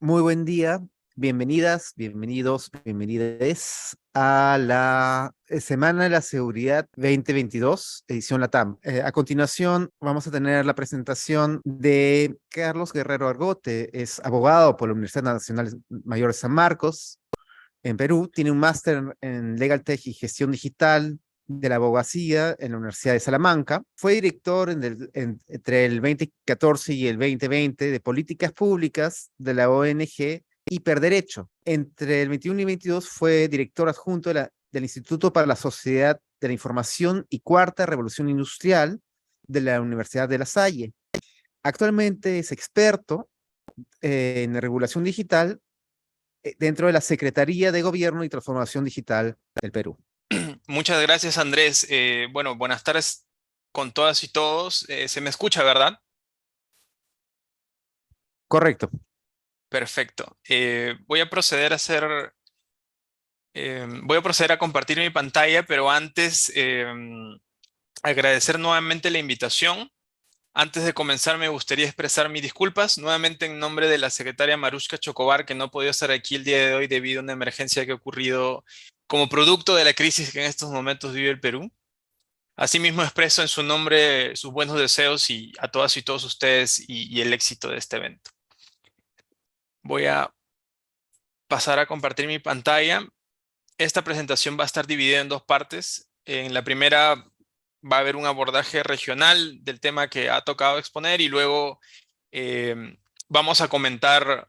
Muy buen día, bienvenidas, bienvenidos, bienvenides a la Semana de la Seguridad 2022, edición LATAM. A continuación vamos a tener la presentación de Carlos Guerrero Argote, es abogado por la Universidad Nacional Mayor de San Marcos en Perú, tiene un máster en Legal Tech y Gestión Digital de la abogacía en la Universidad de Salamanca. Fue director entre el 2014 y el 2020 de políticas públicas de la ONG Hiperderecho. Entre el 21 y 22 fue director adjunto del Instituto para la Sociedad de la Información y Cuarta Revolución Industrial de la Universidad de La Salle. Actualmente es experto en regulación digital dentro de la Secretaría de Gobierno y Transformación Digital del Perú. Muchas gracias, Andrés. Bueno, buenas tardes con todas y todos. ¿Se me escucha, verdad? Correcto. Perfecto. Voy a proceder a compartir mi pantalla, pero antes agradecer nuevamente la invitación. Antes de comenzar, me gustaría expresar mis disculpas nuevamente en nombre de la secretaria Marushka Chocobar, que no ha podido estar aquí el día de hoy debido a una emergencia que ha ocurrido como producto de la crisis que en estos momentos vive el Perú. Asimismo, expreso en su nombre sus buenos deseos y a todas y todos ustedes y el éxito de este evento. Voy a pasar a compartir mi pantalla. Esta presentación va a estar dividida en dos partes. En la primera va a haber un abordaje regional del tema que ha tocado exponer y luego vamos a comentar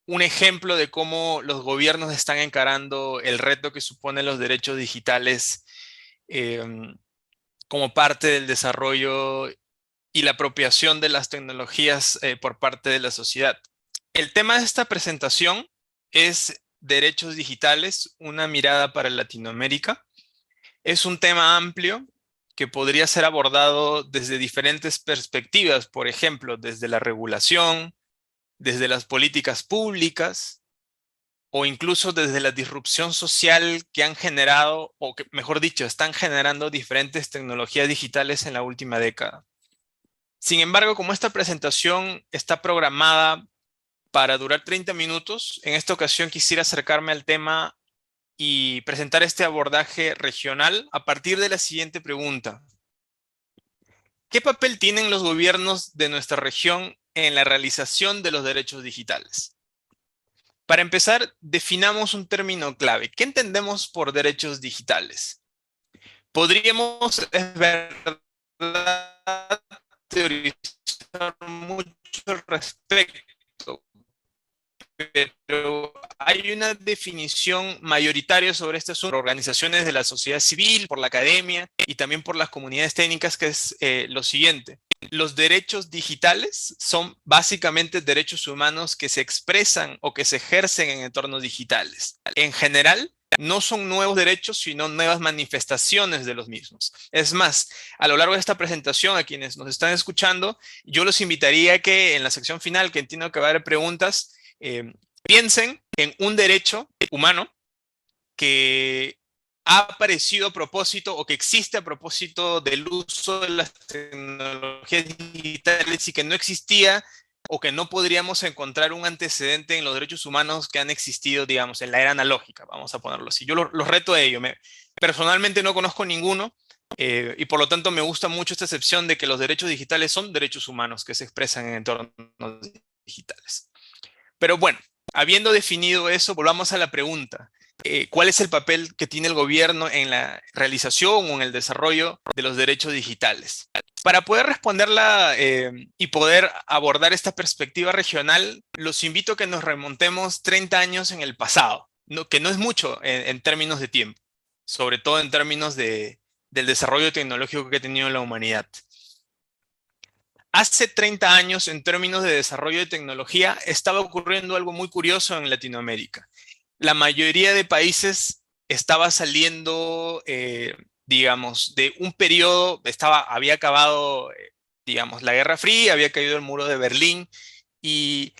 un ejemplo de cómo los gobiernos están encarando el reto que suponen los derechos digitales como parte del desarrollo y la apropiación de las tecnologías por parte de la sociedad. El tema de esta presentación es derechos digitales, una mirada para Latinoamérica. Es un tema amplio que podría ser abordado desde diferentes perspectivas, por ejemplo, desde la regulación, desde las políticas públicas o incluso desde la disrupción social que han generado, o que, mejor dicho, están generando diferentes tecnologías digitales en la última década. Sin embargo, como esta presentación está programada para durar 30 minutos, en esta ocasión quisiera acercarme al tema y presentar este abordaje regional a partir de la siguiente pregunta. ¿Qué papel tienen los gobiernos de nuestra región en la realización de los derechos digitales? Para empezar, definamos un término clave. ¿Qué entendemos por derechos digitales? Podríamos, es verdad, teorizar mucho al respecto, pero hay una definición mayoritaria sobre este asunto por organizaciones de la sociedad civil, por la academia y también por las comunidades técnicas, que es lo siguiente. Los derechos digitales son básicamente derechos humanos que se expresan o que se ejercen en entornos digitales. En general, no son nuevos derechos, sino nuevas manifestaciones de los mismos. Es más, a lo largo de esta presentación, a quienes nos están escuchando, yo los invitaría a que en la sección final, que entiendo que va a haber preguntas, piensen en un derecho humano que ha aparecido a propósito o que existe a propósito del uso de las tecnologías digitales y que no existía o que no podríamos encontrar un antecedente en los derechos humanos que han existido, digamos, en la era analógica, vamos a ponerlo así. Yo los reto a ello. Personalmente no conozco ninguno y por lo tanto me gusta mucho esta excepción de que los derechos digitales son derechos humanos que se expresan en entornos digitales. Pero bueno, habiendo definido eso, volvamos a la pregunta. ¿Cuál es el papel que tiene el gobierno en la realización o en el desarrollo de los derechos digitales? Para poder responderla y poder abordar esta perspectiva regional, los invito a que nos remontemos 30 años en el pasado, que no es mucho en términos de tiempo, sobre todo en términos del desarrollo tecnológico que ha tenido la humanidad. Hace 30 años, en términos de desarrollo de tecnología, estaba ocurriendo algo muy curioso en Latinoamérica. La mayoría de países estaba saliendo, digamos, de un periodo, había acabado, digamos, la Guerra Fría, había caído el muro de Berlín y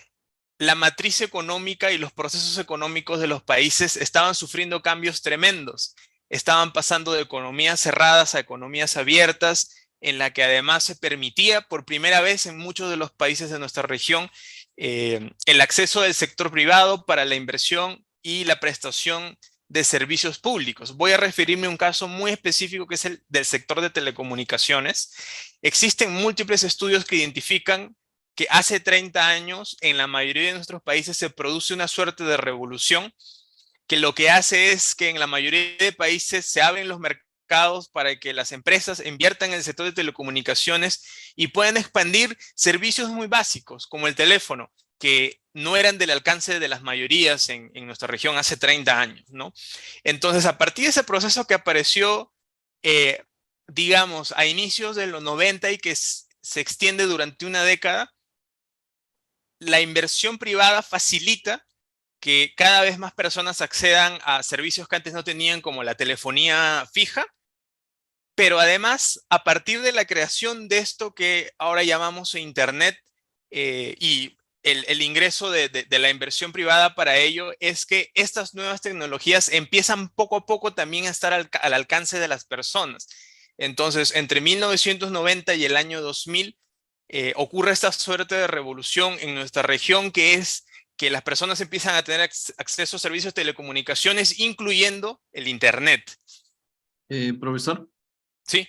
la matriz económica y los procesos económicos de los países estaban sufriendo cambios tremendos. Estaban pasando de economías cerradas a economías abiertas, en la que además se permitía por primera vez en muchos de los países de nuestra región el acceso del sector privado para la inversión y la prestación de servicios públicos. Voy a referirme a un caso muy específico que es el del sector de telecomunicaciones. Existen múltiples estudios que identifican que hace 30 años en la mayoría de nuestros países se produce una suerte de revolución que lo que hace es que en la mayoría de países se abren los mercados para que las empresas inviertan en el sector de telecomunicaciones y puedan expandir servicios muy básicos como el teléfono, que no eran del alcance de las mayorías en nuestra región hace 30 años, ¿no? Entonces, a partir de ese proceso que apareció, eh, digamos, a inicios de los 90 y que se extiende durante una década, la inversión privada facilita que cada vez más personas accedan a servicios que antes no tenían, como la telefonía fija, pero además, a partir de la creación de esto que ahora llamamos Internet y el ingreso de la inversión privada para ello, es que estas nuevas tecnologías empiezan poco a poco también a estar al alcance de las personas. Entonces, entre 1990 y el año 2000, ocurre esta suerte de revolución en nuestra región, que es que las personas empiezan a tener acceso a servicios de telecomunicaciones, incluyendo el Internet. Profesor, ¿Sí?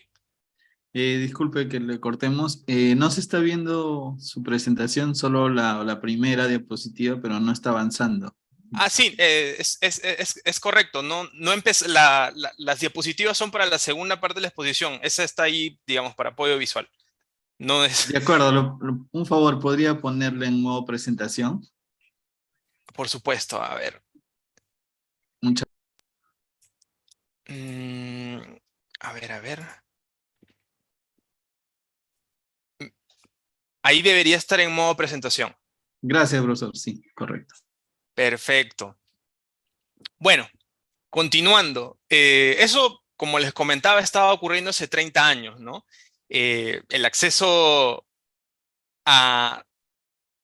disculpe que le cortemos. No se está viendo su presentación, solo la primera diapositiva, pero no está avanzando. Ah, sí, es correcto. Las diapositivas son para la segunda parte de la exposición. Esa está ahí, digamos, para apoyo visual. No es, De acuerdo, un favor, ¿podría ponerle en modo presentación? por supuesto, a ver. Muchas Mm, a ver, a ver. Ahí debería estar en modo presentación. gracias, profesor. Sí, correcto. Perfecto. Bueno, continuando. Eso, como les comentaba, estaba ocurriendo hace 30 años, ¿no? El acceso a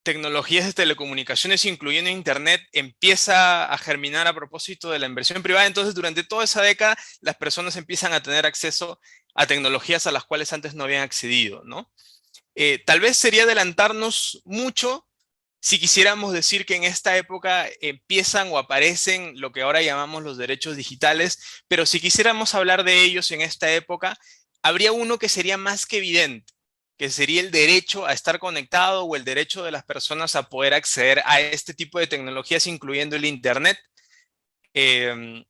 tecnologías de telecomunicaciones, incluyendo Internet, empieza a germinar a propósito de la inversión privada. Entonces, durante toda esa década, las personas empiezan a tener acceso a tecnologías a las cuales antes no habían accedido, ¿no? Tal vez sería adelantarnos mucho si quisiéramos decir que en esta época empiezan o aparecen lo que ahora llamamos los derechos digitales, pero si quisiéramos hablar de ellos en esta época, habría uno que sería más que evidente, que sería el derecho a estar conectado o el derecho de las personas a poder acceder a este tipo de tecnologías, incluyendo el Internet. Eh,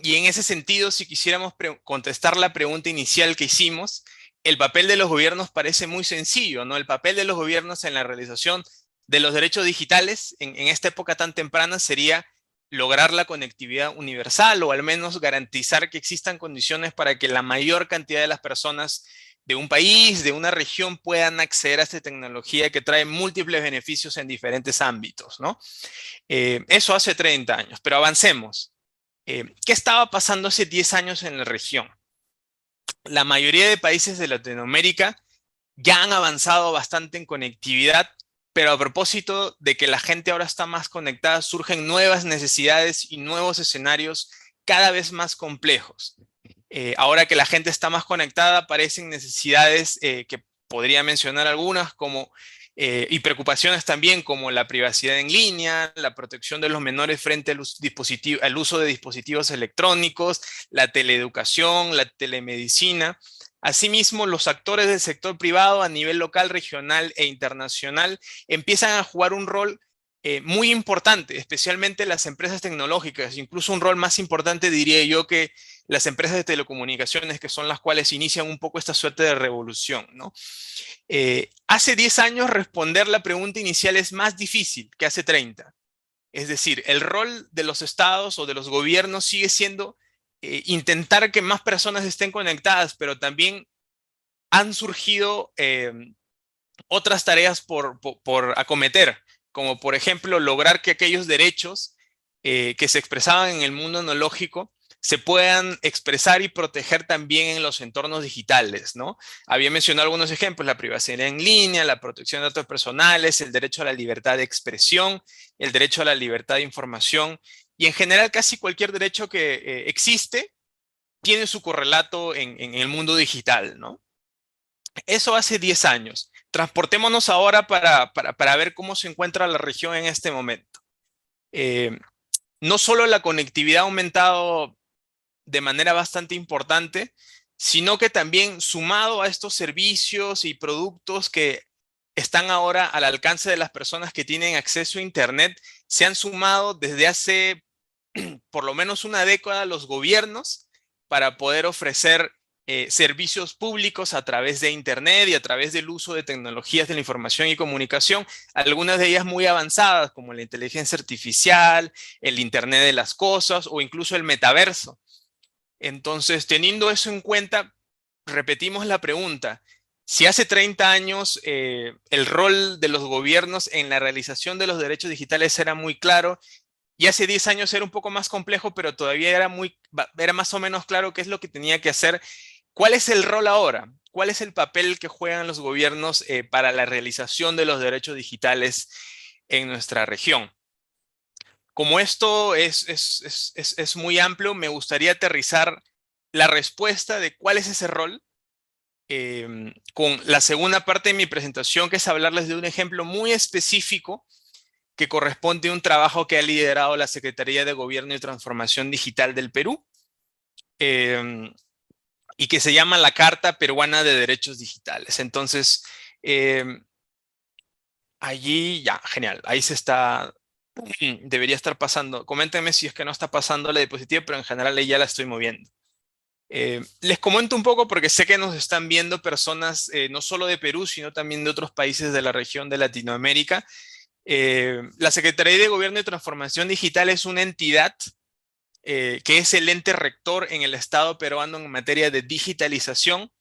y en ese sentido, si quisiéramos contestar la pregunta inicial que hicimos, el papel de los gobiernos parece muy sencillo, ¿no? El papel de los gobiernos en la realización de los derechos digitales en esta época tan temprana sería lograr la conectividad universal o al menos garantizar que existan condiciones para que la mayor cantidad de las personas de un país, de una región, puedan acceder a esta tecnología que trae múltiples beneficios en diferentes ámbitos, ¿no? Eso hace 30 años, pero avancemos. ¿Qué estaba pasando hace 10 años en la región? La mayoría de países de Latinoamérica ya han avanzado bastante en conectividad, pero a propósito de que la gente ahora está más conectada, surgen nuevas necesidades y nuevos escenarios cada vez más complejos. Ahora que la gente está más conectada, aparecen necesidades que podría mencionar algunas como y preocupaciones también como la privacidad en línea, la protección de los menores frente al uso de dispositivos electrónicos, la teleeducación, la telemedicina. Asimismo, los actores del sector privado a nivel local, regional e internacional empiezan a jugar un rol muy importante, especialmente las empresas tecnológicas, incluso un rol más importante diría yo que las empresas de telecomunicaciones, que son las cuales inician un poco esta suerte de revolución, ¿no? Hace 10 años responder la pregunta inicial es más difícil que hace 30. Es decir, el rol de los estados o de los gobiernos sigue siendo intentar que más personas estén conectadas, pero también han surgido otras tareas por acometer, como por ejemplo lograr que aquellos derechos que se expresaban en el mundo analógico se puedan expresar y proteger también en los entornos digitales, ¿no? Había mencionado algunos ejemplos: la privacidad en línea, la protección de datos personales, el derecho a la libertad de expresión, el derecho a la libertad de información y en general casi cualquier derecho que existe tiene su correlato en el mundo digital, ¿no? Eso hace 10 años. transportémonos ahora para ver cómo se encuentra la región en este momento. No solo la conectividad ha aumentado de manera bastante importante, sino que también sumado a estos servicios y productos que están ahora al alcance de las personas que tienen acceso a Internet, se han sumado desde hace por lo menos una década los gobiernos para poder ofrecer servicios públicos a través de Internet y a través del uso de tecnologías de la información y comunicación, algunas de ellas muy avanzadas como la inteligencia artificial, el Internet de las cosas o incluso el metaverso. Entonces, teniendo eso en cuenta, repetimos la pregunta. Si hace 30 años el rol de los gobiernos en la realización de los derechos digitales era muy claro, y hace 10 años era un poco más complejo, pero todavía era más o menos claro qué es lo que tenía que hacer. ¿Cuál es el rol ahora? ¿Cuál es el papel que juegan los gobiernos para la realización de los derechos digitales en nuestra región? Como esto es muy amplio, me gustaría aterrizar la respuesta de cuál es ese rol con la segunda parte de mi presentación, que es hablarles de un ejemplo muy específico que corresponde a un trabajo que ha liderado la Secretaría de Gobierno y Transformación Digital del Perú y que se llama la Carta Peruana de Derechos Digitales. Entonces, allí ya, genial, ahí se está, debería estar pasando. Coméntenme si es que no está pasando la diapositiva, pero en general ahí ya la estoy moviendo. Les comento un poco porque sé que nos están viendo personas no solo de Perú, sino también de otros países de la región de Latinoamérica. La Secretaría de Gobierno y Transformación Digital es una entidad que es el ente rector en el Estado peruano en materia de digitalización,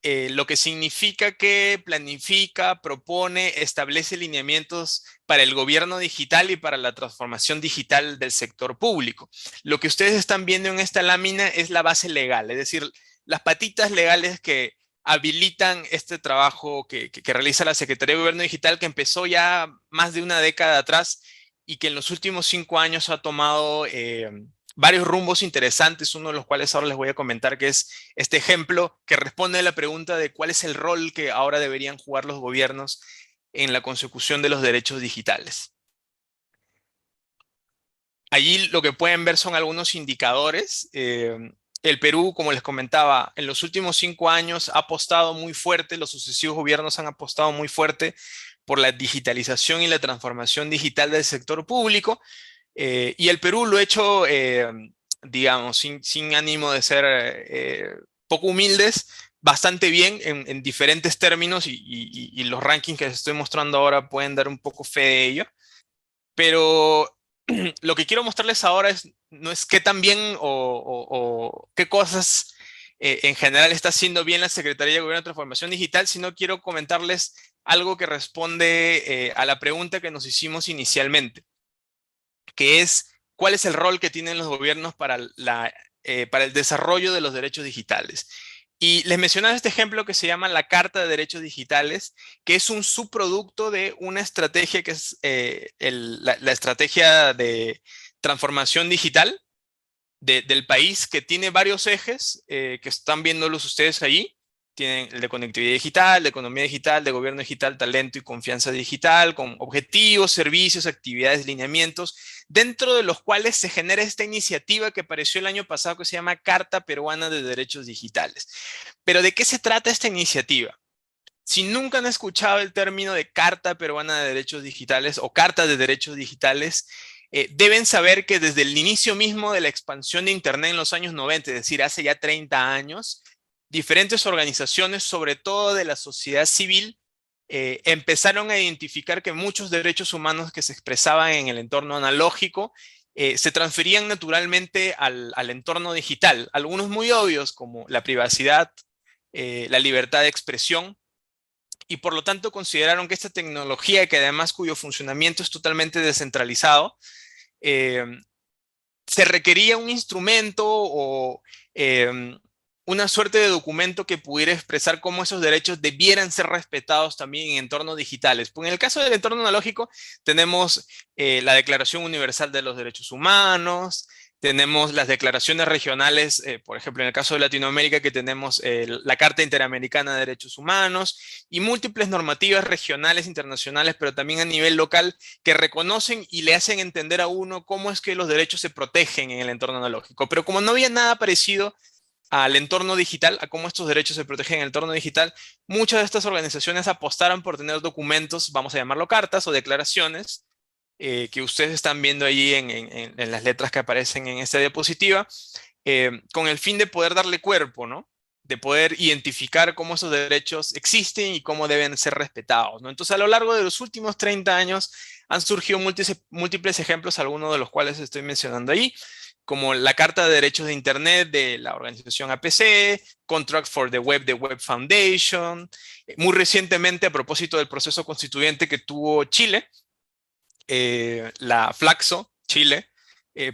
lo que significa que planifica, propone, establece lineamientos para el gobierno digital y para la transformación digital del sector público. Lo que ustedes están viendo en esta lámina es la base legal, es decir, las patitas legales que habilitan este trabajo que realiza la Secretaría de Gobierno Digital, que empezó ya más de una década atrás y que en los últimos 5 años ha tomado varios rumbos interesantes, uno de los cuales ahora les voy a comentar, que es este ejemplo que responde a la pregunta de cuál es el rol que ahora deberían jugar los gobiernos en la consecución de los derechos digitales. Allí lo que pueden ver son algunos indicadores. El Perú, como les comentaba, en los últimos 5 años ha apostado muy fuerte, los sucesivos gobiernos han apostado muy fuerte por la digitalización y la transformación digital del sector público. Y el Perú lo ha hecho, digamos, sin ánimo de ser poco humildes, bastante bien en diferentes términos y los rankings que les estoy mostrando ahora pueden dar un poco fe de ello. Pero lo que quiero mostrarles ahora no es qué tan bien o qué cosas en general está haciendo bien la Secretaría de Gobierno de Transformación Digital, sino quiero comentarles algo que responde a la pregunta que nos hicimos inicialmente, que es cuál es el rol que tienen los gobiernos para el desarrollo de los derechos digitales. Y les mencionaba este ejemplo que se llama la Carta de Derechos Digitales, que es un subproducto de una estrategia que es la estrategia de transformación digital del país, que tiene varios ejes que están viéndolos ustedes allí. Tienen el de conectividad digital, de economía digital, de gobierno digital, talento y confianza digital, con objetivos, servicios, actividades, lineamientos, dentro de los cuales se genera esta iniciativa que apareció el año pasado que se llama Carta Peruana de Derechos Digitales. Pero ¿de qué se trata esta iniciativa? Si nunca han escuchado el término de Carta Peruana de Derechos Digitales o Carta de Derechos Digitales, deben saber que desde el inicio mismo de la expansión de Internet en los años 90, es decir, hace ya 30 años, diferentes organizaciones, sobre todo de la sociedad civil, empezaron a identificar que muchos derechos humanos que se expresaban en el entorno analógico se transferían naturalmente al entorno digital. Algunos muy obvios como la privacidad, la libertad de expresión, y por lo tanto consideraron que esta tecnología, que además cuyo funcionamiento es totalmente descentralizado, se requería un instrumento o una suerte de documento que pudiera expresar cómo esos derechos debieran ser respetados también en entornos digitales. Pues en el caso del entorno analógico tenemos la Declaración Universal de los Derechos Humanos, tenemos las declaraciones regionales, por ejemplo, en el caso de Latinoamérica, que tenemos la Carta Interamericana de Derechos Humanos y múltiples normativas regionales, internacionales, pero también a nivel local, que reconocen y le hacen entender a uno cómo es que los derechos se protegen en el entorno analógico. Pero como no había nada parecido al entorno digital, a cómo estos derechos se protegen en el entorno digital, muchas de estas organizaciones apostaron por tener documentos, vamos a llamarlo cartas o declaraciones, que ustedes están viendo allí en las letras que aparecen en esta diapositiva, con el fin de poder darle cuerpo, ¿no? De poder identificar cómo esos derechos existen y cómo deben ser respetados, ¿no? Entonces, a lo largo de los últimos 30 años han surgido múltiples ejemplos, algunos de los cuales estoy mencionando ahí, como la Carta de Derechos de Internet de la organización APC, Contract for the Web de Web Foundation. Muy recientemente, a propósito del proceso constituyente que tuvo Chile, la Flaxo, Chile,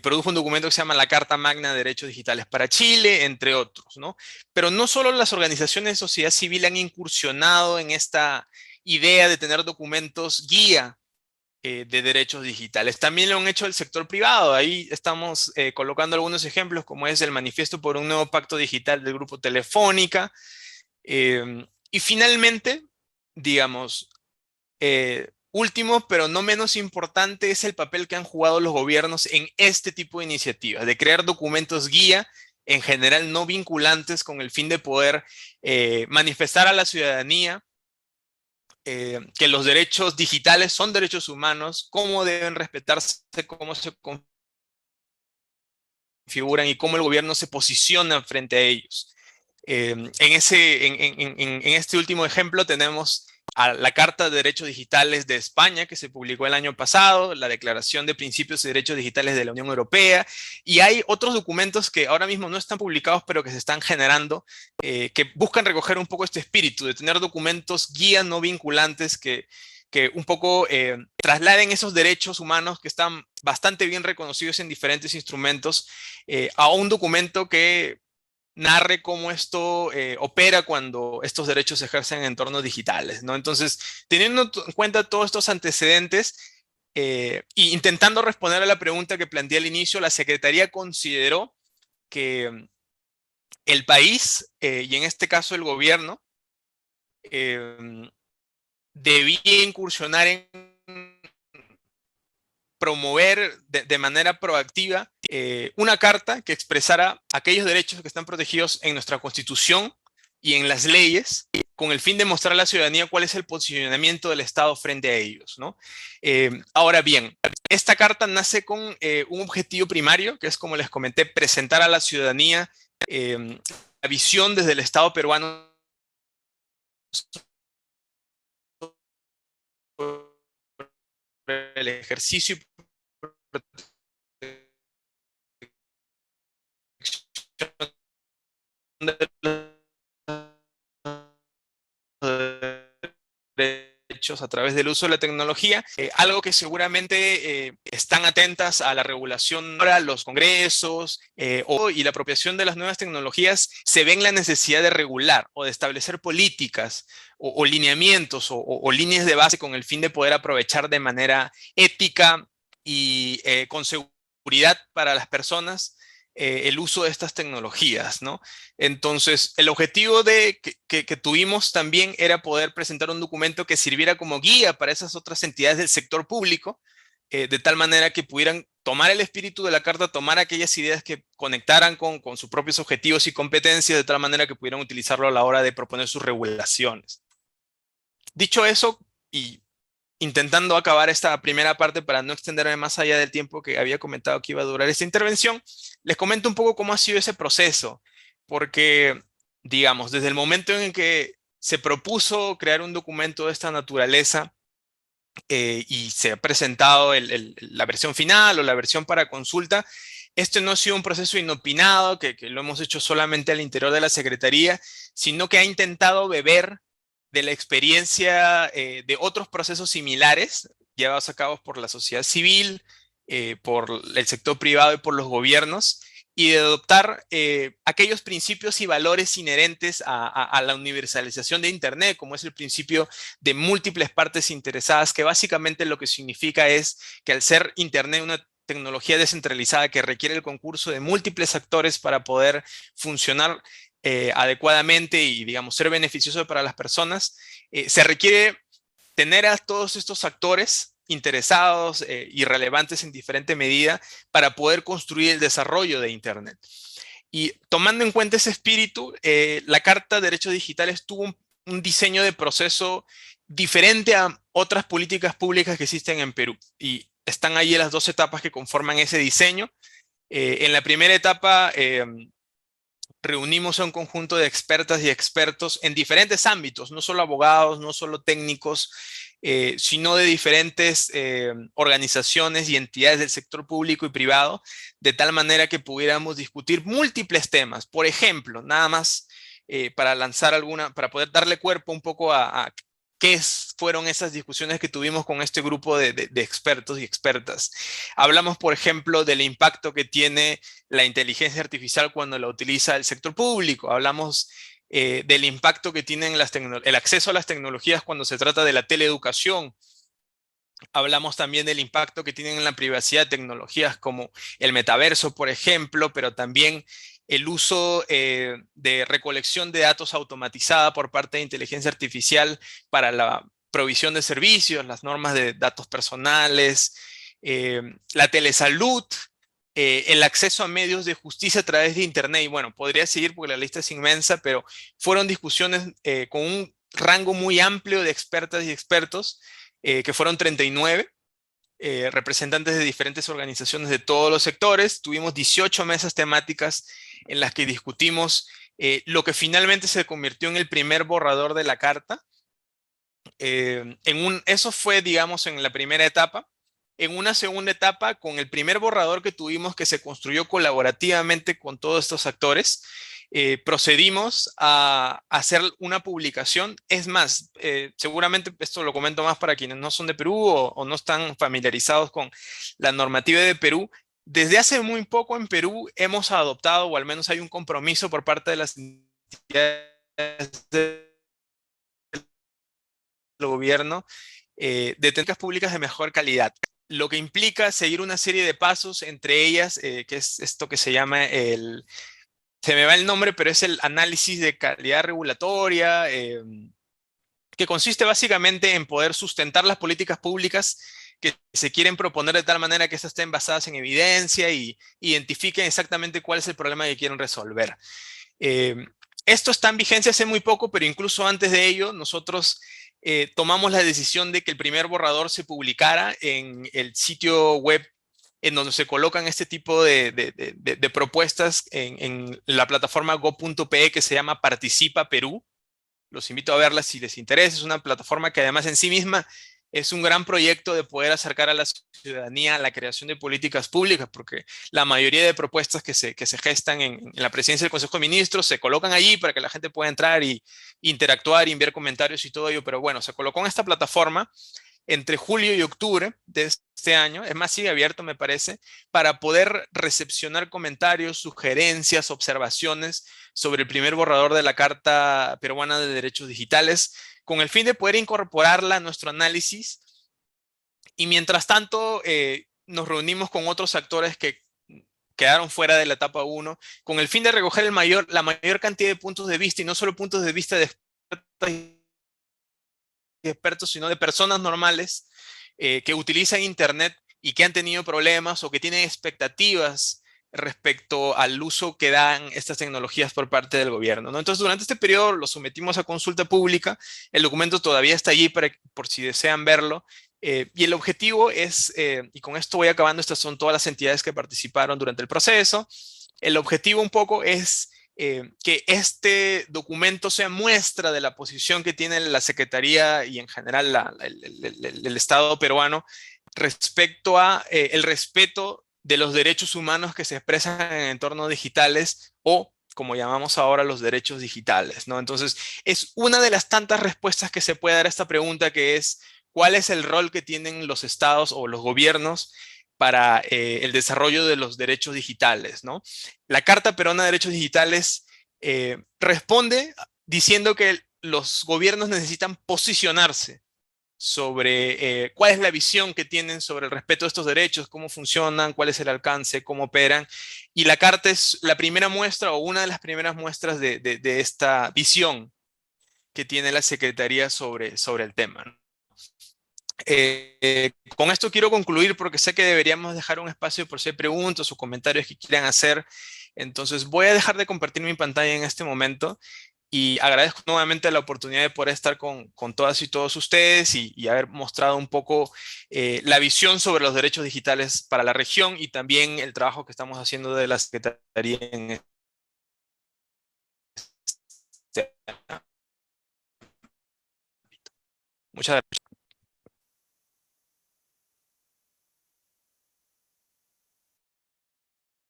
produjo un documento que se llama la Carta Magna de Derechos Digitales para Chile, entre otros, ¿no? Pero no solo las organizaciones de sociedad civil han incursionado en esta idea de tener documentos guía de derechos digitales. También lo han hecho el sector privado. Ahí estamos colocando algunos ejemplos, como es el Manifiesto por un Nuevo Pacto Digital del Grupo Telefónica. Y finalmente, digamos, último, pero no menos importante, es el papel que han jugado los gobiernos en este tipo de iniciativas, de crear documentos guía, en general no vinculantes, con el fin de poder manifestar a la ciudadanía que los derechos digitales son derechos humanos, cómo deben respetarse, cómo se configuran y cómo el gobierno se posiciona frente a ellos. En este último ejemplo tenemos a la Carta de Derechos Digitales de España, que se publicó el año pasado, la Declaración de Principios y Derechos Digitales de la Unión Europea, y hay otros documentos que ahora mismo no están publicados, pero que se están generando, que buscan recoger un poco este espíritu de tener documentos guía no vinculantes que un poco trasladen esos derechos humanos que están bastante bien reconocidos en diferentes instrumentos a un documento que narre cómo esto opera cuando estos derechos se ejercen en entornos digitales, ¿no? Entonces, teniendo en cuenta todos estos antecedentes e intentando responder a la pregunta que planteé al inicio, la Secretaría consideró que el país, y en este caso el gobierno, debía incursionar en promover de manera proactiva una carta que expresara aquellos derechos que están protegidos en nuestra Constitución y en las leyes, con el fin de mostrar a la ciudadanía cuál es el posicionamiento del Estado frente a ellos, ¿no? Ahora bien, esta carta nace con un objetivo primario, que es, como les comenté, presentar a la ciudadanía la visión desde el Estado peruano el ejercicio y derechos a través del uso de la tecnología, algo que seguramente están atentas a la regulación, los congresos y la apropiación de las nuevas tecnologías, se ven la necesidad de regular o de establecer políticas o lineamientos o líneas de base con el fin de poder aprovechar de manera ética y con seguridad para las personas el uso de estas tecnologías, ¿no? Entonces, el objetivo que tuvimos también era poder presentar un documento que sirviera como guía para esas otras entidades del sector público, de tal manera que pudieran tomar el espíritu de la carta, tomar aquellas ideas que conectaran con sus propios objetivos y competencias, de tal manera que pudieran utilizarlo a la hora de proponer sus regulaciones. Dicho eso, y intentando acabar esta primera parte para no extenderme más allá del tiempo que había comentado que iba a durar esta intervención, les comento un poco cómo ha sido ese proceso, porque, digamos, desde el momento en que se propuso crear un documento de esta naturaleza y se ha presentado la versión final o la versión para consulta, este no ha sido un proceso inopinado, que lo hemos hecho solamente al interior de la Secretaría, sino que ha intentado beber de la experiencia de otros procesos similares llevados a cabo por la sociedad civil, por el sector privado y por los gobiernos, y de adoptar aquellos principios y valores inherentes a la universalización de Internet, como es el principio de múltiples partes interesadas, que básicamente lo que significa es que al ser Internet una tecnología descentralizada que requiere el concurso de múltiples actores para poder funcionar adecuadamente y, digamos, ser beneficioso para las personas, se requiere tener a todos estos actores interesados y relevantes en diferente medida para poder construir el desarrollo de Internet. Y tomando en cuenta ese espíritu, la Carta de Derechos Digitales tuvo un diseño de proceso diferente a otras políticas públicas que existen en Perú. Y están ahí las dos etapas que conforman ese diseño. En la primera etapa reunimos a un conjunto de expertas y expertos en diferentes ámbitos, no solo abogados, no solo técnicos, sino de diferentes organizaciones y entidades del sector público y privado, de tal manera que pudiéramos discutir múltiples temas. Por ejemplo, nada más para lanzar para poder darle cuerpo un poco a qué fueron esas discusiones que tuvimos con este grupo de expertos y expertas. Hablamos, por ejemplo, del impacto que tiene la inteligencia artificial cuando la utiliza el sector público. Hablamos del impacto que tienen el acceso a las tecnologías cuando se trata de la teleeducación. Hablamos también del impacto que tienen en la privacidad tecnologías como el metaverso, por ejemplo, pero también el uso de recolección de datos automatizada por parte de inteligencia artificial para la provisión de servicios, las normas de datos personales, la telesalud, el acceso a medios de justicia a través de Internet. Y bueno, podría seguir porque la lista es inmensa, pero fueron discusiones con un rango muy amplio de expertas y expertos, que fueron 39 representantes de diferentes organizaciones de todos los sectores. Tuvimos 18 mesas temáticas en las que discutimos lo que finalmente se convirtió en el primer borrador de la carta. Eso fue, digamos, en la primera etapa. En una segunda etapa, con el primer borrador que tuvimos, que se construyó colaborativamente con todos estos actores, procedimos a hacer una publicación. Es más, seguramente esto lo comento más para quienes no son de Perú o no están familiarizados con la normativa de Perú. Desde hace muy poco en Perú hemos adoptado, o al menos hay un compromiso por parte de las entidades del gobierno, de técnicas públicas de mejor calidad, lo que implica seguir una serie de pasos, entre ellas, que es esto que se llama se me va el nombre, pero es el análisis de calidad regulatoria, que consiste básicamente en poder sustentar las políticas públicas que se quieren proponer de tal manera que estas estén basadas en evidencia y identifiquen exactamente cuál es el problema que quieren resolver. Esto está en vigencia hace muy poco, pero incluso antes de ello, nosotros tomamos la decisión de que el primer borrador se publicara en el sitio web en donde se colocan este tipo de propuestas en la plataforma go.pe que se llama Participa Perú. Los invito a verla si les interesa. Es una plataforma que además en sí misma es un gran proyecto de poder acercar a la ciudadanía a la creación de políticas públicas, porque la mayoría de propuestas que se gestan en la presidencia del Consejo de Ministros se colocan allí para que la gente pueda entrar y interactuar y enviar comentarios y todo ello. Pero bueno, se colocó en esta plataforma entre julio y octubre de este año, es más, sigue abierto me parece, para poder recepcionar comentarios, sugerencias, observaciones sobre el primer borrador de la Carta Peruana de Derechos Digitales, con el fin de poder incorporarla a nuestro análisis. Y mientras tanto, nos reunimos con otros actores que quedaron fuera de la etapa 1, con el fin de recoger la mayor cantidad de puntos de vista, y no solo puntos de vista de expertos, sino de personas normales que utilizan Internet y que han tenido problemas o que tienen expectativas respecto al uso que dan estas tecnologías por parte del gobierno, ¿no? Entonces, durante este periodo lo sometimos a consulta pública. El documento todavía está allí por si desean verlo. Y el objetivo es, y con esto voy acabando, estas son todas las entidades que participaron durante el proceso. El objetivo un poco es que este documento sea muestra de la posición que tiene la Secretaría y en general el Estado peruano respecto a el respeto de los derechos humanos que se expresan en entornos digitales, o como llamamos ahora, los derechos digitales, ¿no? Entonces, es una de las tantas respuestas que se puede dar a esta pregunta, que es ¿cuál es el rol que tienen los estados o los gobiernos para el desarrollo de los derechos digitales, ¿no? La Carta Peruana de Derechos Digitales responde diciendo que los gobiernos necesitan posicionarse sobre cuál es la visión que tienen sobre el respeto de estos derechos, cómo funcionan, cuál es el alcance, cómo operan. Y la carta es la primera muestra o una de las primeras muestras de esta visión que tiene la Secretaría sobre el tema, ¿no? Con esto quiero concluir porque sé que deberíamos dejar un espacio por si hay preguntas o comentarios que quieran hacer. Entonces voy a dejar de compartir mi pantalla en este momento y agradezco nuevamente la oportunidad de poder estar con todas y todos ustedes y haber mostrado un poco la visión sobre los derechos digitales para la región y también el trabajo que estamos haciendo de la Secretaría en este ámbito. Muchas gracias.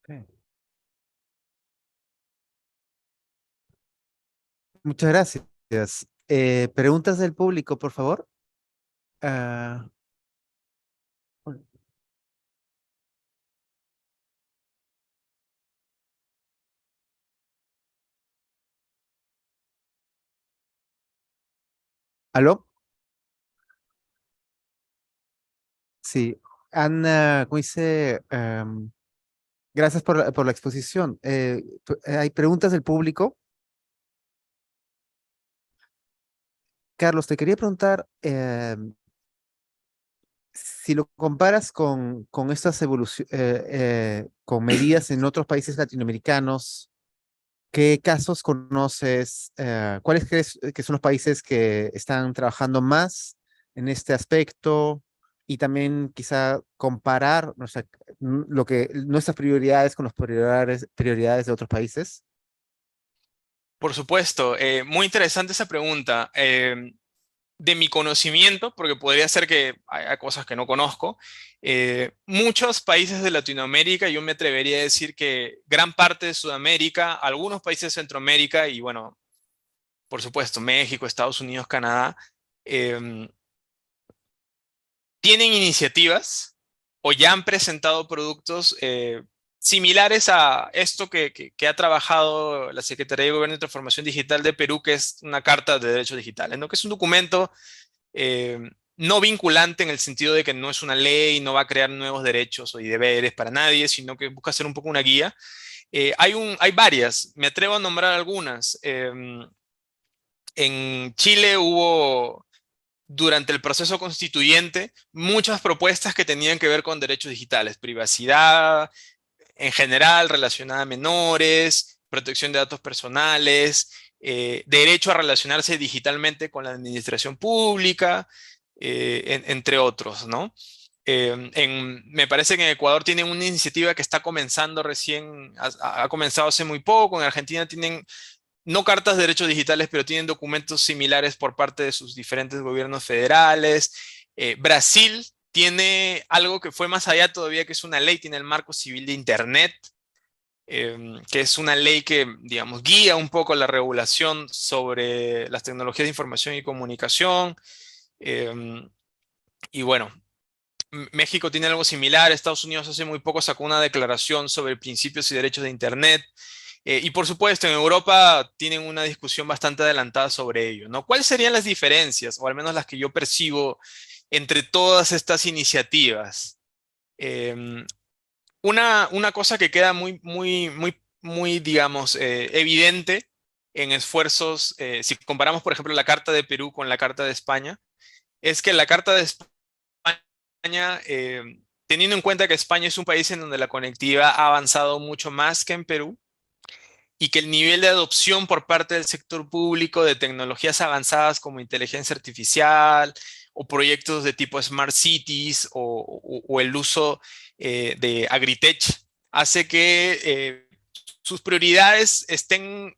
Ok. Muchas gracias. Preguntas del público, por favor. Ah, ¿Aló? Sí. Ana, ¿cómo dice? Gracias por la exposición. ¿Hay preguntas del público? Carlos, te quería preguntar, si lo comparas con estas evoluciones, con medidas en otros países latinoamericanos, ¿qué casos conoces? ¿Cuáles crees que son los países que están trabajando más en este aspecto? Y también quizá comparar nuestras prioridades con las prioridades de otros países. Por supuesto, muy interesante esa pregunta. De mi conocimiento, porque podría ser que haya cosas que no conozco, muchos países de Latinoamérica, yo me atrevería a decir que gran parte de Sudamérica, algunos países de Centroamérica y bueno, por supuesto, México, Estados Unidos, Canadá, em, tienen iniciativas o ya han presentado productos similares a esto que ha trabajado la Secretaría de Gobierno y Transformación Digital de Perú, que es una Carta de Derechos Digitales, ¿no? Que es un documento eh, no vinculante en el sentido de que no es una ley, no va a crear nuevos derechos y deberes para nadie, sino que busca ser un poco una guía. Hay varias, me atrevo a nombrar algunas. En Chile hubo, durante el proceso constituyente, muchas propuestas que tenían que ver con derechos digitales, privacidad en general relacionada a menores, protección de datos personales, derecho a relacionarse digitalmente con la administración pública, entre otros, ¿no? Me parece que en Ecuador tienen una iniciativa que está comenzando recién, ha comenzado hace muy poco. En Argentina tienen no cartas de derechos digitales, pero tienen documentos similares por parte de sus diferentes gobiernos federales. Brasil tiene algo que fue más allá todavía, que es una ley, tiene el Marco Civil de Internet, que es una ley que, digamos, guía un poco la regulación sobre las tecnologías de información y comunicación. Eh, y bueno, México tiene algo similar. Estados Unidos hace muy poco sacó una declaración sobre principios y derechos de Internet. Y por supuesto, en Europa tienen una discusión bastante adelantada sobre ello, ¿no? ¿Cuáles serían las diferencias, o al menos las que yo percibo, entre todas estas iniciativas? Em, una cosa que queda muy, digamos, evidente en esfuerzos, si comparamos, por ejemplo, la Carta de Perú con la Carta de España, es que la Carta de España, teniendo en cuenta que España es un país en donde la conectividad ha avanzado mucho más que en Perú, y que el nivel de adopción por parte del sector público de tecnologías avanzadas como inteligencia artificial o proyectos de tipo Smart Cities o el uso de Agritech hace que sus prioridades estén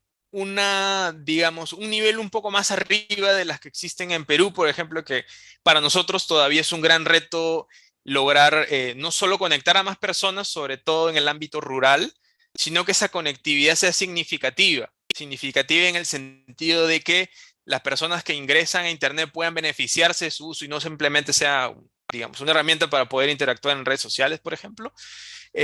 digamos, un nivel un poco más arriba de las que existen en Perú, por ejemplo, que para nosotros todavía es un gran reto lograr no solo conectar a más personas, sobre todo en el ámbito rural, sino que esa conectividad sea significativa, significativa en el sentido de que las personas que ingresan a Internet puedan beneficiarse de su uso y no simplemente sea, digamos, una herramienta para poder interactuar en redes sociales, por ejemplo,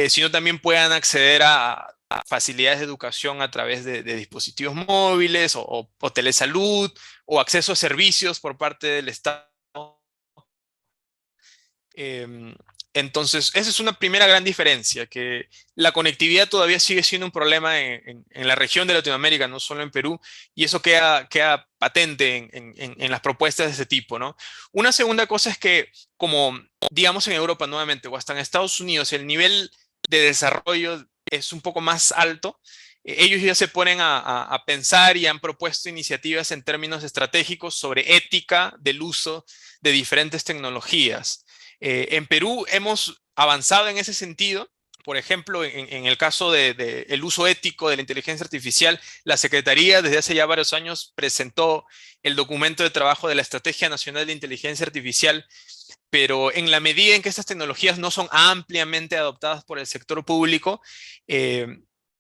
sino también puedan acceder a facilidades de educación a través de dispositivos móviles o telesalud o acceso a servicios por parte del Estado Em, entonces, esa es una primera gran diferencia, que la conectividad todavía sigue siendo un problema en la región de Latinoamérica, no solo en Perú, y eso queda patente en las propuestas de ese tipo, ¿no? Una segunda cosa es que, como digamos en Europa nuevamente, o hasta en Estados Unidos, el nivel de desarrollo es un poco más alto. Ellos ya se ponen a pensar y han propuesto iniciativas en términos estratégicos sobre ética del uso de diferentes tecnologías. En Perú hemos avanzado en ese sentido. Por ejemplo, en el caso de el uso ético de la inteligencia artificial, la Secretaría desde hace ya varios años presentó el documento de trabajo de la Estrategia Nacional de Inteligencia Artificial, pero en la medida en que estas tecnologías no son ampliamente adoptadas por el sector público, eh,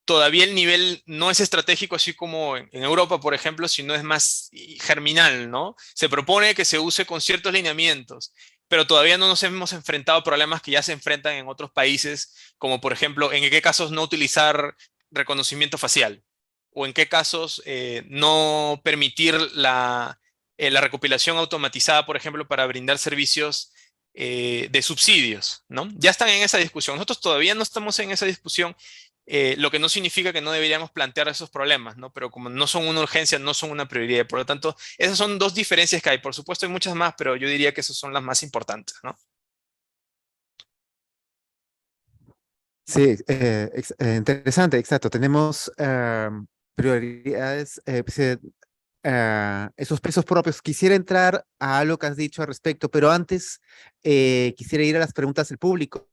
todavía el nivel no es estratégico, así como en Europa, por ejemplo, sino es más germinal, ¿no? Se propone que se use con ciertos lineamientos, pero todavía no nos hemos enfrentado a problemas que ya se enfrentan en otros países, como por ejemplo, en qué casos no utilizar reconocimiento facial, o en qué casos no permitir la recopilación automatizada, por ejemplo, para brindar servicios de subsidios, ¿no? Ya están en esa discusión. Nosotros todavía no estamos en esa discusión, lo que no significa que no deberíamos plantear esos problemas, ¿no? Pero como no son una urgencia, no son una prioridad. Por lo tanto, esas son dos diferencias que hay. Por supuesto, hay muchas más, pero yo diría que esas son las más importantes, ¿no? Sí, interesante, exacto. Tenemos prioridades, esos pesos propios. Quisiera entrar a algo que has dicho al respecto, pero antes quisiera ir a las preguntas del público.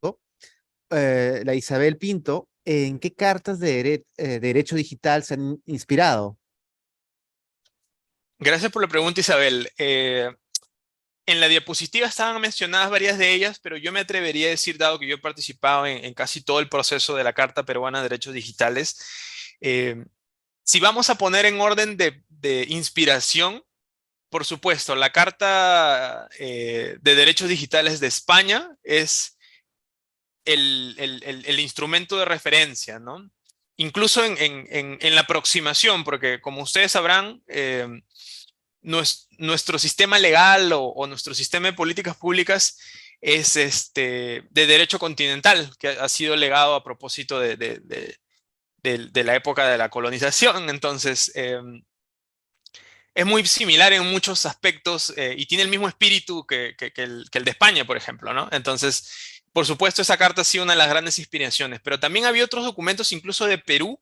La Isabel Pinto, ¿en qué cartas de derecho digital se han inspirado? Gracias por la pregunta, Isabel. En la diapositiva estaban mencionadas varias de ellas, pero yo me atrevería a decir, dado que yo he participado en casi todo el proceso de la Carta Peruana de Derechos Digitales, eh, si vamos a poner en orden de inspiración, por supuesto, la Carta de Derechos Digitales de España es el instrumento de referencia, ¿no? Incluso en la aproximación, porque como ustedes sabrán, nuestro sistema legal o nuestro sistema de políticas públicas es de derecho continental, que ha sido legado a propósito de la época de la colonización. Entonces, es muy similar en muchos aspectos y tiene el mismo espíritu que el de España, por ejemplo, ¿no? Entonces, por supuesto, esa carta ha sido una de las grandes inspiraciones, pero también había otros documentos, incluso de Perú,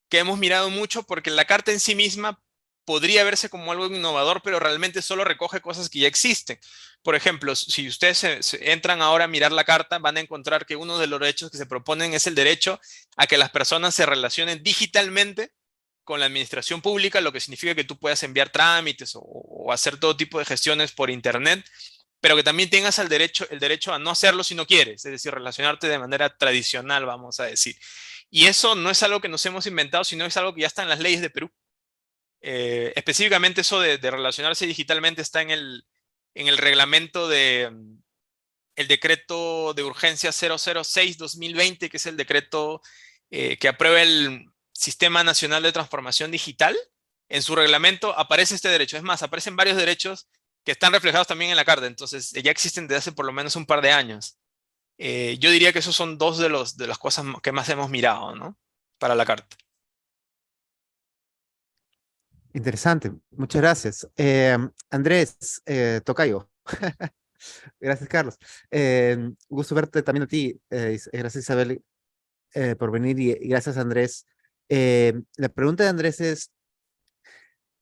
que hemos mirado mucho porque la carta en sí misma podría verse como algo innovador, pero realmente solo recoge cosas que ya existen. Por ejemplo, si ustedes entran ahora a mirar la carta, van a encontrar que uno de los derechos que se proponen es el derecho a que las personas se relacionen digitalmente con la administración pública, lo que significa que tú puedas enviar trámites o hacer todo tipo de gestiones por internet, pero que también tengas el derecho a no hacerlo si no quieres, es decir, relacionarte de manera tradicional, vamos a decir. Y eso no es algo que nos hemos inventado, sino es algo que ya está en las leyes de Perú. Específicamente eso de relacionarse digitalmente está en el reglamento el decreto de urgencia 006-2020, que es el decreto que aprueba el Sistema Nacional de Transformación Digital. En su reglamento aparece este derecho. Es más, aparecen varios derechos que están reflejados también en la carta. Entonces, ya existen desde hace por lo menos un par de años. Yo diría que esos son dos de las cosas que más hemos mirado, ¿no? Para la carta. Interesante, muchas gracias. Andrés, tocayo. Gracias, Carlos. Gusto verte también a ti. Gracias, Isabel, por venir y gracias, Andrés. La pregunta de Andrés es,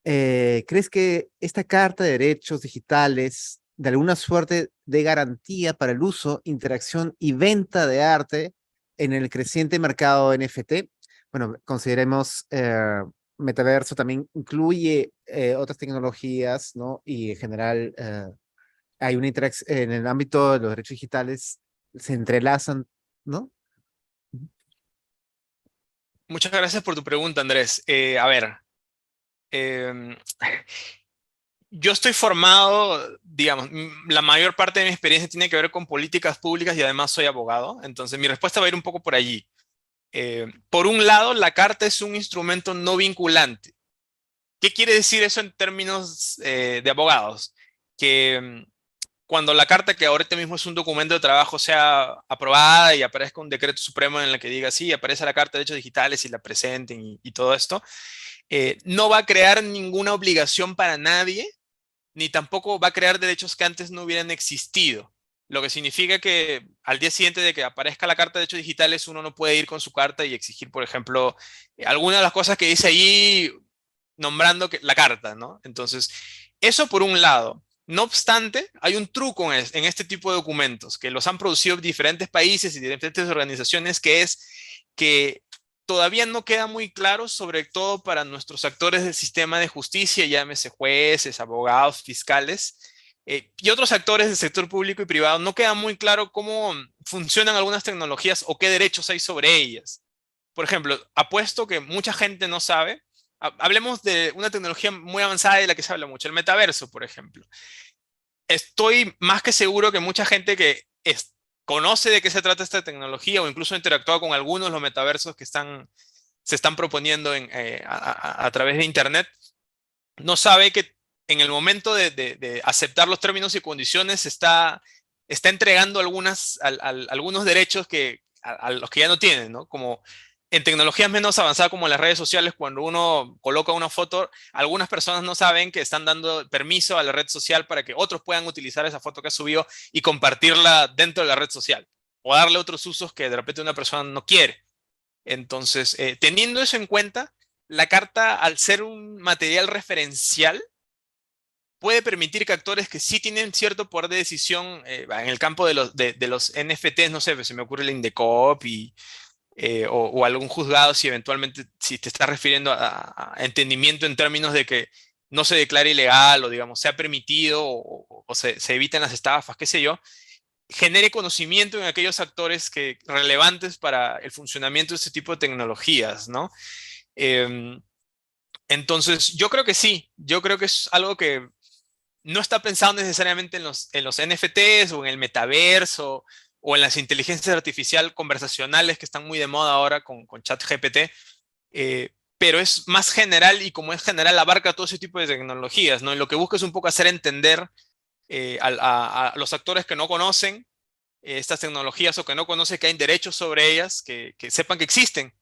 ¿crees que esta Carta de Derechos Digitales de alguna suerte de garantía para el uso, interacción y venta de arte en el creciente mercado NFT? Bueno, consideremos metaverso también incluye otras tecnologías, ¿no? Y en general hay una interacción en el ámbito de los derechos digitales, se entrelazan, ¿no? Muchas gracias por tu pregunta, Andrés. A ver, em, yo estoy formado, digamos, la mayor parte de mi experiencia tiene que ver con políticas públicas y además soy abogado, entonces mi respuesta va a ir un poco por allí. Por un lado, la carta es un instrumento no vinculante. ¿Qué quiere decir eso en términos de abogados? Que cuando la carta, que ahorita mismo es un documento de trabajo, sea aprobada y aparezca un decreto supremo en el que diga, sí, aparece la carta de derechos digitales y la presenten y todo esto, no va a crear ninguna obligación para nadie, ni tampoco va a crear derechos que antes no hubieran existido. Lo que significa que al día siguiente de que aparezca la carta de derechos digitales, uno no puede ir con su carta y exigir, por ejemplo, alguna de las cosas que dice ahí nombrando la carta, ¿no? Entonces, eso por un lado. No obstante, hay un truco en este tipo de documentos que los han producido diferentes países y diferentes organizaciones, que es que todavía no queda muy claro, sobre todo para nuestros actores del sistema de justicia, llámese jueces, abogados, fiscales, y otros actores del sector público y privado, no queda muy claro cómo funcionan algunas tecnologías o qué derechos hay sobre ellas. Por ejemplo, apuesto que mucha gente no sabe. Hablemos de una tecnología muy avanzada de la que se habla mucho, el metaverso, por ejemplo. Estoy más que seguro que mucha gente que conoce de qué se trata esta tecnología o incluso ha interactuado con algunos de los metaversos que se están proponiendo a través de Internet, no sabe que en el momento de aceptar los términos y condiciones está entregando algunos derechos a los que ya no tienen, ¿no? Como en tecnologías menos avanzadas como las redes sociales, cuando uno coloca una foto, algunas personas no saben que están dando permiso a la red social para que otros puedan utilizar esa foto que ha subido y compartirla dentro de la red social, o darle otros usos que de repente una persona no quiere. Entonces, teniendo eso en cuenta, la carta, al ser un material referencial, puede permitir que actores que sí tienen cierto poder de decisión en el campo de los NFTs, no sé, se me ocurre el Indecop o algún juzgado, si eventualmente, si te estás refiriendo a entendimiento en términos de que no se declare ilegal o, digamos, sea permitido o se eviten las estafas, qué sé yo, genere conocimiento en aquellos actores relevantes para el funcionamiento de este tipo de tecnologías, ¿no? Em, entonces, yo creo que sí, yo creo que es algo que no está pensado necesariamente en los NFTs o en el metaverso o en las inteligencias artificiales conversacionales que están muy de moda ahora con ChatGPT, pero es más general y como es general abarca todo ese tipo de tecnologías, ¿no? Y lo que busca es un poco hacer entender a los actores que no conocen estas tecnologías o que no conocen que hay derechos sobre ellas, que sepan que existen.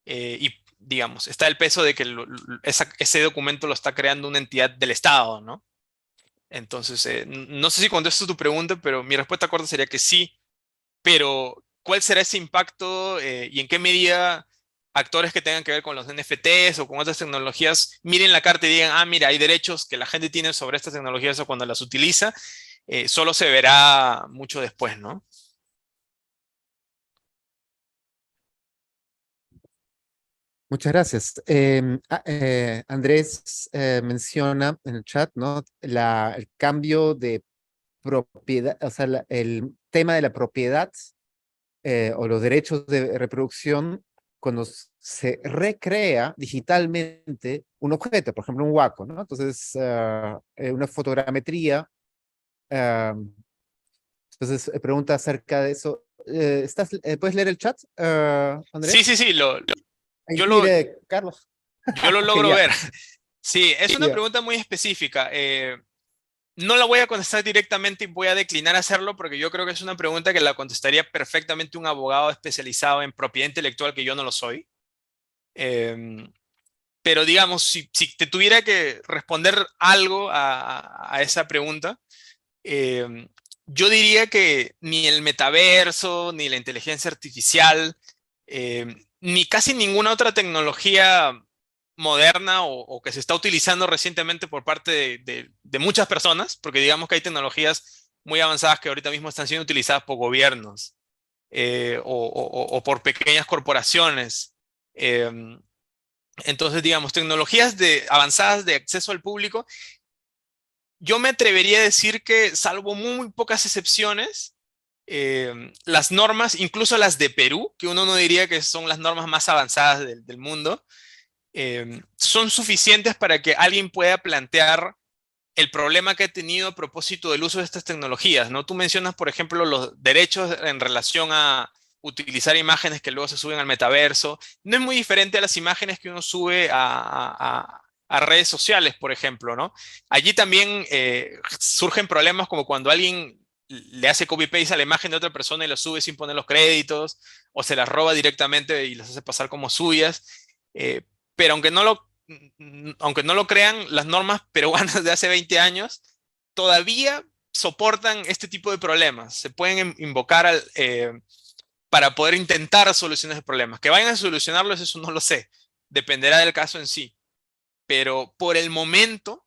Y digamos, está el peso de que ese documento lo está creando una entidad del Estado, ¿no? Entonces, no sé si contesto tu pregunta, pero mi respuesta corta sería que sí, pero ¿cuál será ese impacto y en qué medida actores que tengan que ver con los NFTs o con otras tecnologías miren la carta y digan, ah, mira, hay derechos que la gente tiene sobre estas tecnologías o cuando las utiliza? Solo se verá mucho después, ¿no? Muchas gracias. Andrés menciona en el chat, ¿no? El cambio de propiedad, o sea, el tema de la propiedad o los derechos de reproducción cuando se recrea digitalmente un objeto, por ejemplo, un huaco, ¿no? Entonces, una fotogrametría. ah, entonces, pregunta acerca de eso. ¿Puedes leer el chat, Sí, Andrés? sí, sí, Ahí yo lo, pide Carlos. yo lo logro Genial. ver. Sí, es una Ya. pregunta muy específica. No la voy a contestar directamente y voy a declinar hacerlo porque yo creo que es una pregunta que la contestaría perfectamente un abogado especializado en propiedad intelectual, que yo no lo soy. Em, pero digamos, si te tuviera que responder algo a esa pregunta, yo diría que ni el metaverso, ni la inteligencia artificial, ni casi ninguna otra tecnología moderna o que se está utilizando recientemente por parte de muchas personas, porque digamos que hay tecnologías muy avanzadas que ahorita mismo están siendo utilizadas por gobiernos o por pequeñas corporaciones. Em, entonces, digamos, tecnologías avanzadas de acceso al público, yo me atrevería a decir que, salvo muy pocas excepciones, las normas, incluso las de Perú, que uno no diría que son las normas más avanzadas del mundo, son suficientes para que alguien pueda plantear el problema que ha tenido a propósito del uso de estas tecnologías, ¿no? Tú mencionas, por ejemplo, los derechos en relación a utilizar imágenes que luego se suben al metaverso. No es muy diferente a las imágenes que uno sube a redes sociales, por ejemplo, ¿no? Allí también surgen problemas como cuando alguien le hace copy-paste a la imagen de otra persona y la sube sin poner los créditos, o se las roba directamente y las hace pasar como suyas. Pero aunque no lo crean, las normas peruanas de hace 20 años todavía soportan este tipo de problemas. Se pueden invocar para poder intentar soluciones de problemas. Que vayan a solucionarlos, eso no lo sé. Dependerá del caso en sí. Pero por el momento,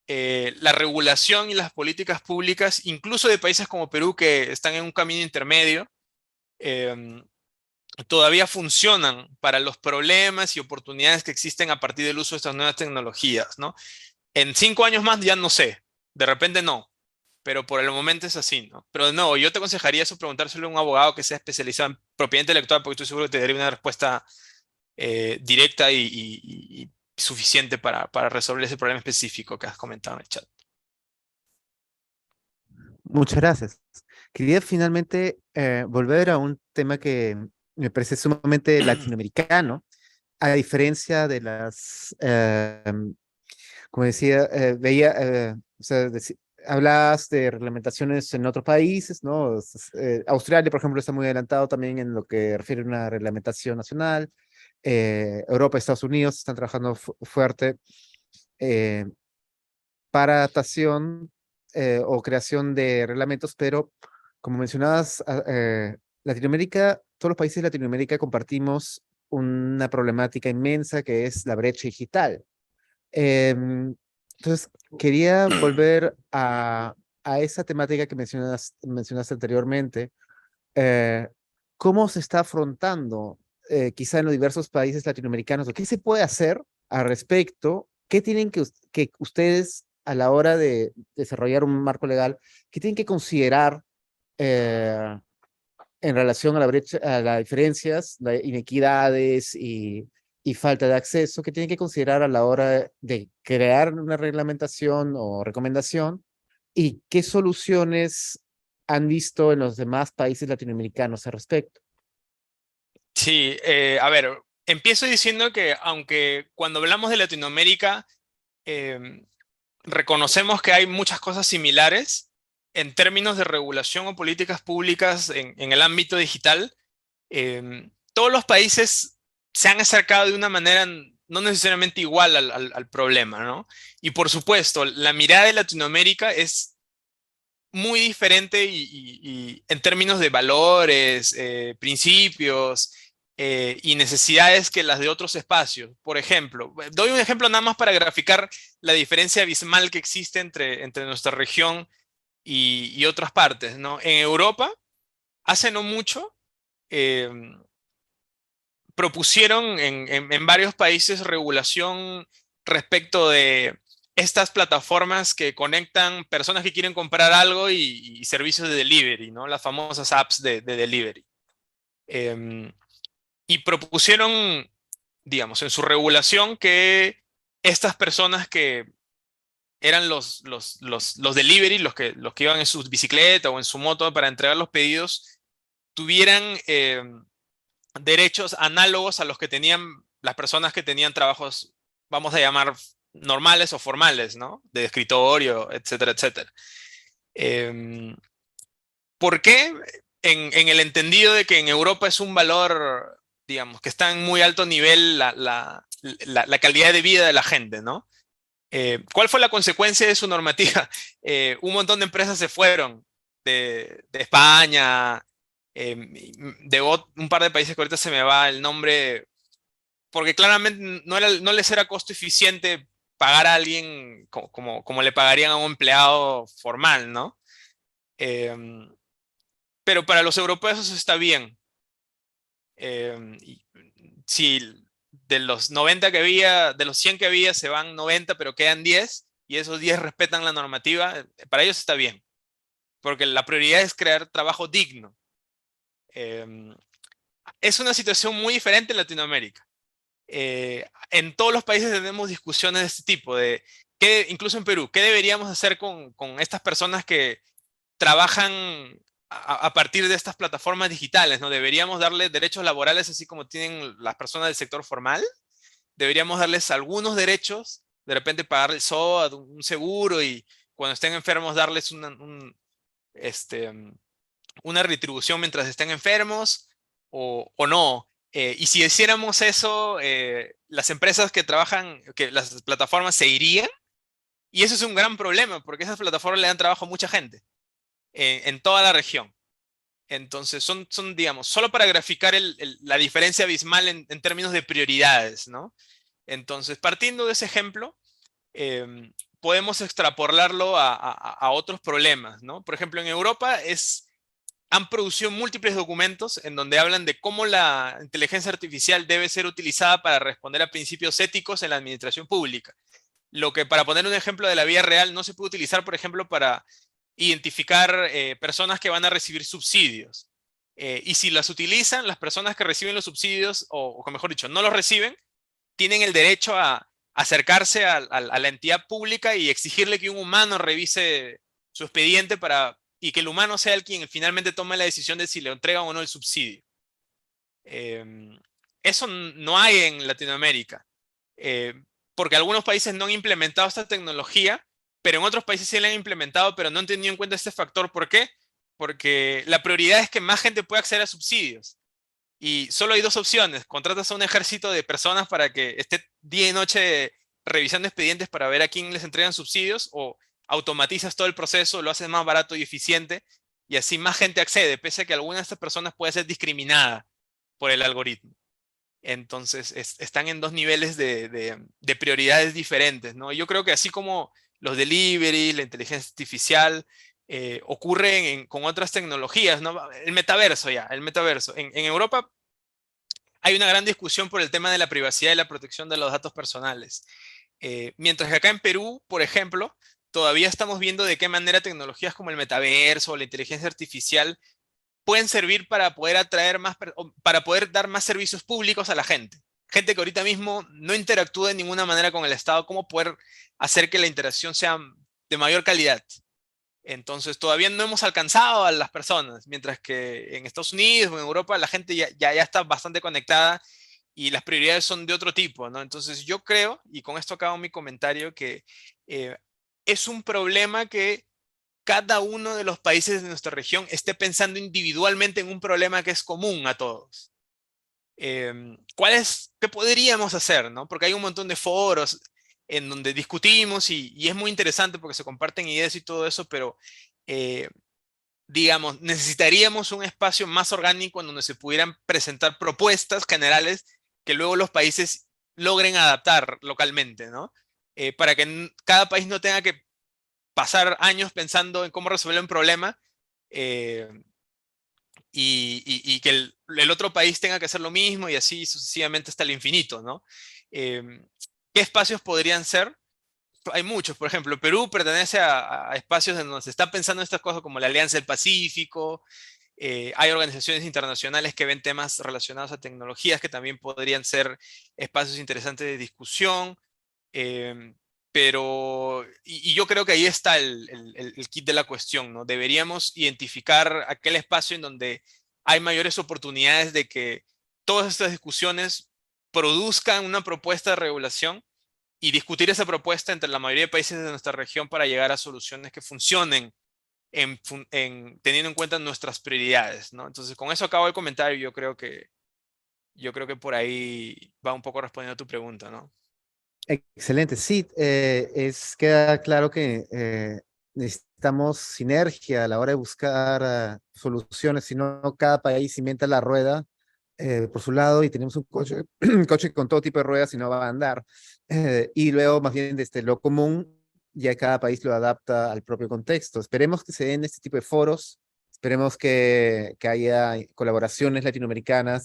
la regulación y las políticas públicas, incluso de países como Perú, que están en un camino intermedio, eh, todavía funcionan para los problemas y oportunidades que existen a partir del uso de estas nuevas tecnologías, ¿no? En 5 años más ya no sé, de repente no, pero por el momento es así, ¿no? Pero no, yo te aconsejaría eso preguntárselo a un abogado que sea especializado en propiedad intelectual, porque estoy seguro que te daría una respuesta directa y suficiente para resolver ese problema específico que has comentado en el chat. Muchas gracias. Quería finalmente volver a un tema que me parece sumamente latinoamericano, a diferencia de las, como decía, o sea, hablas de reglamentaciones en otros países, ¿no? Australia, por ejemplo, está muy adelantado también en lo que refiere a una reglamentación nacional. Europa y Estados Unidos están trabajando fuerte eh, para adaptación o creación de reglamentos, pero como mencionabas, Latinoamérica, todos los países de Latinoamérica compartimos una problemática inmensa que es la brecha digital. Entonces, quería volver a esa temática que mencionaste anteriormente. eh, ¿Cómo se está afrontando, quizá en los diversos países latinoamericanos, o qué se puede hacer al respecto? ¿Qué tienen que ustedes, a la hora de desarrollar un marco legal, qué tienen que considerar eh, en relación a la brecha, a las diferencias, las inequidades y falta de acceso, que tienen que considerar a la hora de crear una reglamentación o recomendación, y qué soluciones han visto en los demás países latinoamericanos al respecto? Sí, a ver, empiezo diciendo que aunque cuando hablamos de Latinoamérica, em, reconocemos que hay muchas cosas similares en términos de regulación o políticas públicas en el ámbito digital. Todos los países se han acercado de una manera no necesariamente igual al problema, ¿no? Y por supuesto, la mirada de Latinoamérica es muy diferente y en términos de valores, principios y necesidades que las de otros espacios. Por ejemplo, doy un ejemplo nada más para graficar la diferencia abismal que existe entre nuestra región y otras partes, ¿no? En Europa, hace no mucho, eh, propusieron en varios países regulación respecto de estas plataformas que conectan personas que quieren comprar algo y servicios de delivery, ¿no? Las famosas apps de delivery. Em, y propusieron, digamos, en su regulación que estas personas que eran los delivery, los que iban en su bicicleta o en su moto para entregar los pedidos, tuvieran derechos análogos a los que tenían las personas que tenían trabajos, vamos a llamar normales o formales, ¿no? De escritorio, etcétera, etcétera. Eh, ¿Por qué? En el entendido de que en Europa es un valor, digamos, que está en muy alto nivel la calidad de vida de la gente, ¿no? ¿Cuál fue la consecuencia de su normativa? Un montón de empresas se fueron de España, un par de países que ahorita se me va el nombre, porque claramente no les era costo eficiente pagar a alguien como le pagarían a un empleado formal, ¿no? Em, pero para los europeos eso está bien. Y si de los 90 que había, de los 100 que había, se van 90, pero quedan 10, y esos 10 respetan la normativa, para ellos está bien, porque la prioridad es crear trabajo digno. Em, es una situación muy diferente en Latinoamérica. En todos los países tenemos discusiones de este tipo, incluso en Perú, ¿qué deberíamos hacer con estas personas que trabajan a partir de estas plataformas digitales, ¿no? ¿Deberíamos darles derechos laborales así como tienen las personas del sector formal? ¿Deberíamos darles algunos derechos? De repente pagarles SOAT, un seguro, y cuando estén enfermos darles una retribución mientras estén enfermos o no. Y si hiciéramos eso, las empresas que trabajan, que las plataformas se irían, y eso es un gran problema, porque esas plataformas le dan trabajo a mucha gente en toda la región. Entonces, digamos, solo para graficar la diferencia abismal en términos de prioridades, ¿no? Entonces, partiendo de ese ejemplo, podemos extrapolarlo a otros problemas, ¿no? Por ejemplo, en Europa han producido múltiples documentos en donde hablan de cómo la inteligencia artificial debe ser utilizada para responder a principios éticos en la administración pública. Lo que, para poner un ejemplo de la vida real, no se puede utilizar, por ejemplo, para identificar personas que van a recibir subsidios. Y si las utilizan, las personas que reciben los subsidios, o mejor dicho, no los reciben, tienen el derecho a acercarse a la entidad pública y exigirle que un humano revise su expediente y que el humano sea el quien finalmente tome la decisión de si le entregan o no el subsidio. Eso no hay en Latinoamérica, porque algunos países no han implementado esta tecnología, pero en otros países sí la han implementado, pero no han tenido en cuenta este factor. ¿Por qué? Porque la prioridad es que más gente pueda acceder a subsidios. Y solo hay dos opciones: contratas a un ejército de personas para que esté día y noche revisando expedientes para ver a quién les entregan subsidios, o automatizas todo el proceso, lo haces más barato y eficiente, y así más gente accede, pese a que alguna de estas personas puede ser discriminada por el algoritmo. Entonces, están en dos niveles de prioridades diferentes, ¿no? Yo creo que así como los delivery, la inteligencia artificial, ocurren con otras tecnologías, ¿no? El metaverso ya, el metaverso. En Europa hay una gran discusión por el tema de la privacidad y la protección de los datos personales. Mientras que acá en Perú, por ejemplo, todavía estamos viendo de qué manera tecnologías como el metaverso o la inteligencia artificial pueden servir para poder atraer para poder dar más servicios públicos a la gente. Gente que ahorita mismo no interactúa de ninguna manera con el Estado, cómo poder hacer que la interacción sea de mayor calidad. Entonces, todavía no hemos alcanzado a las personas, mientras que en Estados Unidos o en Europa la gente ya está bastante conectada y las prioridades son de otro tipo, ¿no? Entonces, yo creo, y con esto acabo mi comentario, que es un problema que cada uno de los países de nuestra región esté pensando individualmente en un problema que es común a todos. ¿Qué podríamos hacer, ¿no? Porque hay un montón de foros en donde discutimos y es muy interesante porque se comparten ideas y todo eso, pero digamos, necesitaríamos un espacio más orgánico en donde se pudieran presentar propuestas generales que luego los países logren adaptar localmente, ¿no? Para que cada país no tenga que pasar años pensando en cómo resolver un problema, eh, y que el otro país tenga que hacer lo mismo y así sucesivamente hasta el infinito, ¿no? ¿Qué espacios podrían ser? Hay muchos. Por ejemplo, Perú pertenece a espacios en donde se está pensando en estas cosas como la Alianza del Pacífico. Hay organizaciones internacionales que ven temas relacionados a tecnologías que también podrían ser espacios interesantes de discusión. Y yo creo que ahí está el kit de la cuestión, ¿no? Deberíamos identificar aquel espacio en donde hay mayores oportunidades de que todas estas discusiones produzcan una propuesta de regulación y discutir esa propuesta entre la mayoría de países de nuestra región para llegar a soluciones que funcionen teniendo en cuenta nuestras prioridades, ¿no? Entonces, con eso acabo el comentario. Yo creo que por ahí va un poco respondiendo a tu pregunta, ¿no? Excelente, sí, queda claro que necesitamos sinergia a la hora de buscar soluciones, si no cada país inventa la rueda por su lado y tenemos un coche, un coche con todo tipo de ruedas y no va a andar. Y luego más bien desde lo común, ya cada país lo adapta al propio contexto. Esperemos que se den este tipo de foros, esperemos que haya colaboraciones latinoamericanas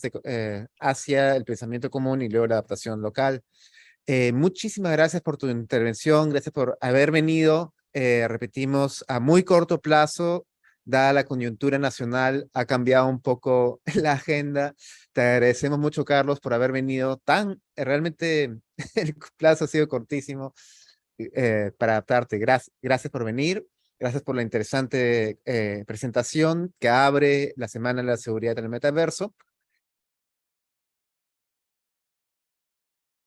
hacia el pensamiento común y luego la adaptación local. Muchísimas gracias por tu intervención, gracias por haber venido. Repetimos, a muy corto plazo, dada la coyuntura nacional, ha cambiado un poco la agenda. Te agradecemos mucho, Carlos, por haber venido realmente el plazo ha sido cortísimo para adaptarte. Gracias por venir, gracias por la interesante presentación que abre la Semana de la Seguridad en el Metaverso.